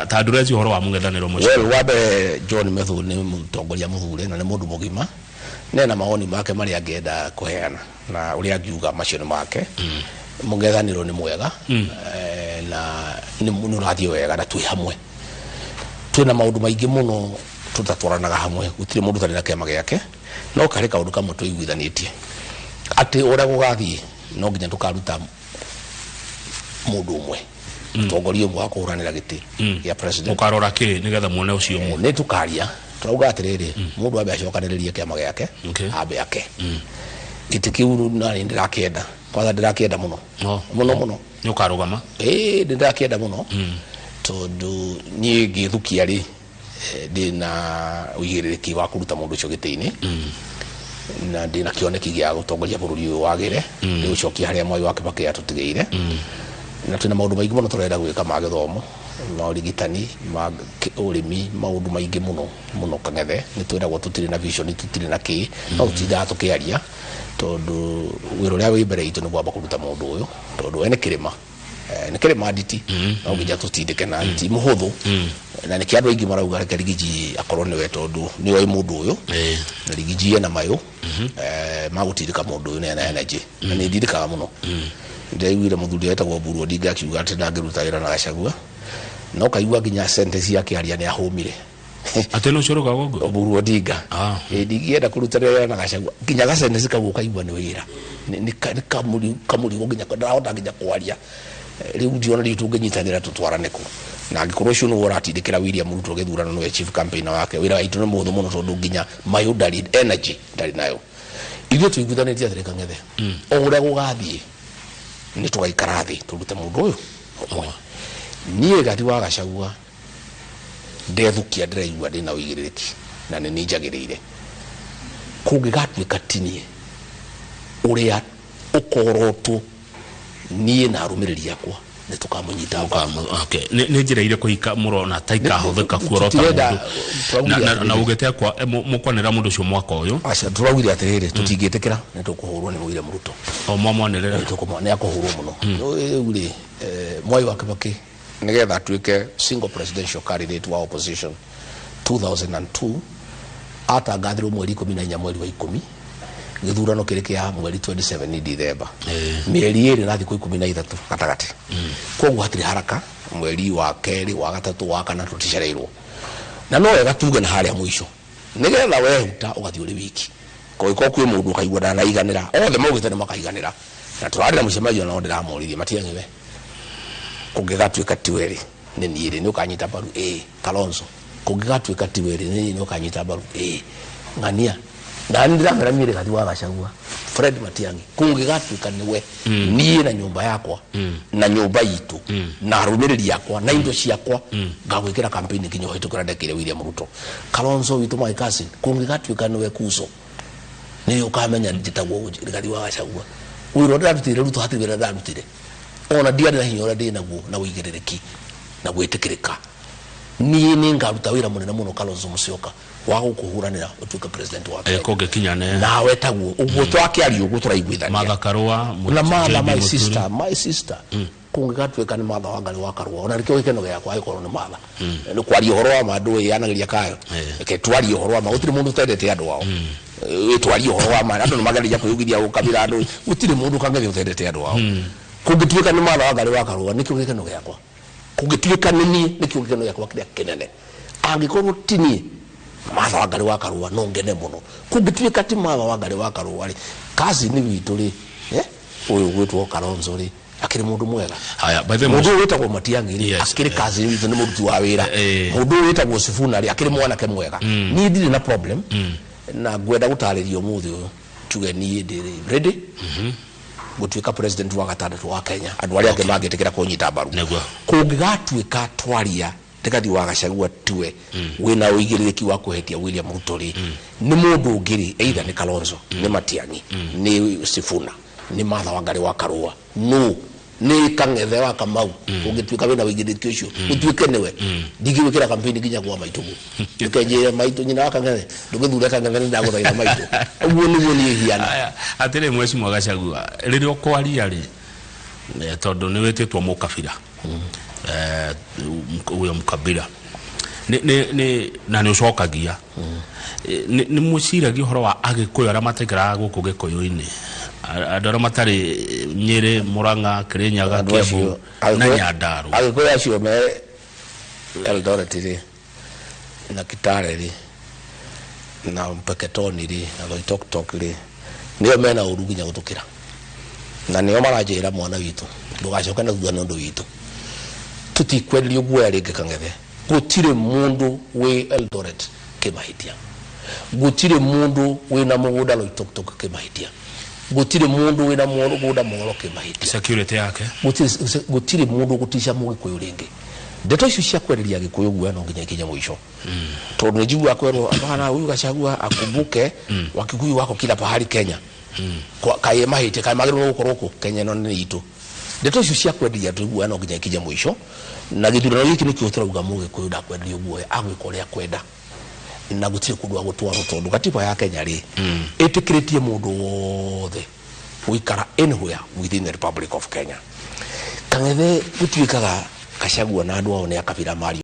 ta ndurezi horo wa mungethaniro mucio wabe John Methu ni mutongoria muthure na ni mundu mugima nena maoni make mari angenda kuheana na uri angiuga macio ni make mungethaniro ni mwega na ni muno radio wega na twi hamwe twina maundu maingi muno tutatwaranaga hamwe gutire mundu tari na kema giake no kare kaundu kamwe tuiguithanitie ati ora gugathie no nginya tukaruta mundu umwe mutongoria umwe akuhuranira giti ya president ukarora ki nigetha muone ucio umwe ni tukaria turauga atiriri mundu abe acokaniririe kema giake abe yake giti kiuru na ndirakenda kwa ndirakenda muno muno ni ukarugama ndirakenda muno tondu ni githukia ri ndina uigiriki wa kuruta mundu ucio giti-ini na ndina kioneki gia gutongoria bururi uyu wagire ni ucokia haria Mwai wa Kibaki atutigeire na tuna maundu maingi muno turenda gwika ma githomo na urigitani ma urimi maundu maingi muno kangethe ni twiragwo tutiri na vision tutiri na ki no tutinda tukiaria tondu wiro ria wi mbere itu ni gwamba kuruta mundu uyu tondu ene kirima ni kirima nditi no ngija tutindike na nditi muhuthu na ni kiandu ingi marauga reke rigiji akorwo ni we tondu ni oi mundu uyu na rigiji ena mayo magutindika mundu uyu na energy na ni ndindikaga muno ndaiguire muthuri etagwo Mburu Odinga akiuga ati ndangiruta wira na Gachagua no kaigua nginya sentence yake aria ni ahumire ati no coro gagogo Mburu Odinga ndigienda kuruta wira na Gachagua nginya ga sentence kaguo kaigua ni wira ni kamuri nginya ndahota nginya kwaria riu ndiona ritu nginyitanira tutwarane ku na angikorwo cio no uratindikira William Ruto githurano no chief campaigner wake wira waitu ni muthu muno tondu nginya mayo ndari energy ndari nayo ithuĩ tuiguithanitie atĩ Kang'ethe o ũrĩa gũgathiĩ ni tugaikara thĩ turute mundu uyu niĩ Gati wa Gachagua ndethukia ndĩraigua ndĩna ũigĩrĩrĩki na nĩ ninjagĩrĩire kũngĩgatuĩka tinie ũrĩa ũkorotwo niĩ na arũmĩrĩri akwa nĩ tukamunyita nĩ njĩra irĩkũ ika murona ta ikahũthĩka kuorota mundu na ugĩte kwa mukwanĩra mundu ũcio mwaka ũyũ aca turaugire atĩrĩrĩ tũtingĩtĩkĩra nĩ tũkũhũrwo nĩ William Ruto o mwamonere nĩ akũhũrwo mũno rĩu Mwai wa Kibaki nigetha atuĩke single presidential candidate wa opposition 2002 atangathirwo mweri 14 mweri wa 10 githurano kĩrĩ kĩa mweri 27 December mieri ĩrĩ na thikũ 13 gatagati koguo hatirĩ haraka mweri wa kerĩ wa gatatũ wa kana tũticereirwo na no wega tuge na harĩa mũico nigetha wehuta ũgathiĩ ũrĩ wiki koiko kwĩ mũndũ ũkaigua ndanaiganĩra othe maugĩte nĩ makaiganĩra na tũrarĩ na mũcemanio no ndiramũririe Matiang'i we kũngĩgatuĩka ti weri nĩ niĩ nĩ ũkanyita mbaru Kalonzo kũngĩgatuĩka ti weri nĩ ũkanyita mbaru Ng'ania na ndiramera mire Gati wa Gachagua Fred Matiang'i kũngĩgatuĩka niwe niĩ na nyũmba yakwa na nyũmba itu na arũmĩrĩri yakwa na indo ciakwa ngagwĩkĩra campaign nginya ũhĩtũkĩra ndekire William Ruto Kalonzo witũ my cousin kũngĩgatuĩka niwe Kuso nĩ ũkamenya njĩtagwo Gati wa Gachagua wĩra ndarutire Ruto hatirĩ wĩra ndarutire ona ndiarĩ na hinya ũrĩa ndĩ naguo na ũigĩrĩrĩki na gwĩtĩkĩrĩka niĩ nĩ ngaruta wĩra mũnene mũno Kalonzo Musyoka wa gũkũhũranĩra ũtuĩke president wa Kenya kũngĩkinya nawe taguo ũguo twakĩaria ũguo tũraiguithania Martha Karua na my sister kũngĩgatuĩka nĩ Martha Wangari wa Karua ona nĩkĩo gĩkeno gĩakwa agĩkorwo nĩ Martha nĩ kwaria ũhoro wa ma ndũ yanagĩria kayo reke twarie ũhoro wa ma gũtirĩ mũndũ ũtendete andũ ao twarie ũhoro wa ma andũ nĩ mageria kwĩyugithia gũkabĩra andũ gũtirĩ mũndũ Kang'ethe ũtendete andũ ao kũngĩtuĩka nĩ Martha Wangari wa Karua nĩkĩo gĩkeno gĩakwa kũngĩtuĩka nĩ niĩ nĩkĩo gĩkeno gĩakwa kĩrĩa kĩnene angĩkorwo ti niĩ Martha Wangari wa Karua no ngene muno kũngĩtuĩka ti Martha Wangari wa Karua rĩ kazi ni witũ rĩ ũyũ gwĩtwo Kalonzo rĩ akĩrĩ mũndũ mwega haya by the way mũndũ wĩtagwo Matiang'i rĩ akĩrĩ kazi witũ nĩ mũruti wa wĩra mũndũ wĩtagwo Sifuna rĩ akĩrĩ mwanake mwega niĩ ndirĩ na problem na ngwenda gũtarĩria ũmũthĩ ũyũ tuge niĩ ndĩ ready gũtuĩka president wa gatandatũ wa Kenya andũ arĩa angĩ mangĩtĩkĩra kũnyita mbaru kũngĩgatuĩka twaria Gati wa Gachagua tiwe wina ũigĩrĩrĩki wa kũhetia William Ruto rĩ nĩ mũndũ ũngĩ rĩ either nĩ Kalonzo nĩ Matiang'i nĩ Sifuna nĩ Martha Wangari wa Karua no nĩ Kang'ethe wa Kamau ũngĩtuĩka wĩna ũigĩrĩrĩki ũcio ũtuĩke niwe ndingĩwĩkĩra campaign nginya kwa maitũgu ũkenjĩra maitũ nyina wa Kang'ethe ndũgĩthura Kang'ethe nĩ ndagũthaitha maitũ ũguo nĩguo niĩ hiana atĩrĩ Mheshimiwa Gachagua rĩrĩa ũkwaria rĩ tondũ nĩ wĩtĩtwo mũkabira uyo Mkabira ni na ni ucokagia ni muciragia horo wa Agikuyu ara matekera guku Gikuyu-ini andora matari Nyeri, Murang'a, Kirinyaga, Kiambu na Nyandarua. Agikuyu acio me Eldoret ri na Kitale ri na Mpeketoni ri na Loitoktok ri nio mena uruginya gutukira na nio marajira mwana witu ndugacoka na thutha nundu witu tutikwenderio guoya ringi Kang'ethe gutire mundu we Eldoret kimahitia gutire mundu we na mugunda Loitoktok kimahitia gutire mundu we na mugunda Molo kimahitia security yake gutire mundu gutisha Mugikuyu ringi ndeto icio cia kwereria Gikuyu guoya no nginya ikinya mwisho tondu ni jigua kwerwo apana huyu Gachagua akumbuke Wakikuyu wako kila pahali Kenya kwa kaye mahite kaye magiro gukorwo Kenya no ni itu ndeto icio cia kwereria guoya no nginya ikinya mwisho na githurano giki ni kiotera uga Mugikuyu da kwereria guoya agwikoria kwenda na gutire kundu wa gutwara tondu katiba ya Kenya ri itikiritie mundu wothe guikara anywhere within the Republic of Kenya. Kang'ethe gutwikaga Gachagua na andu ao ni akabira mari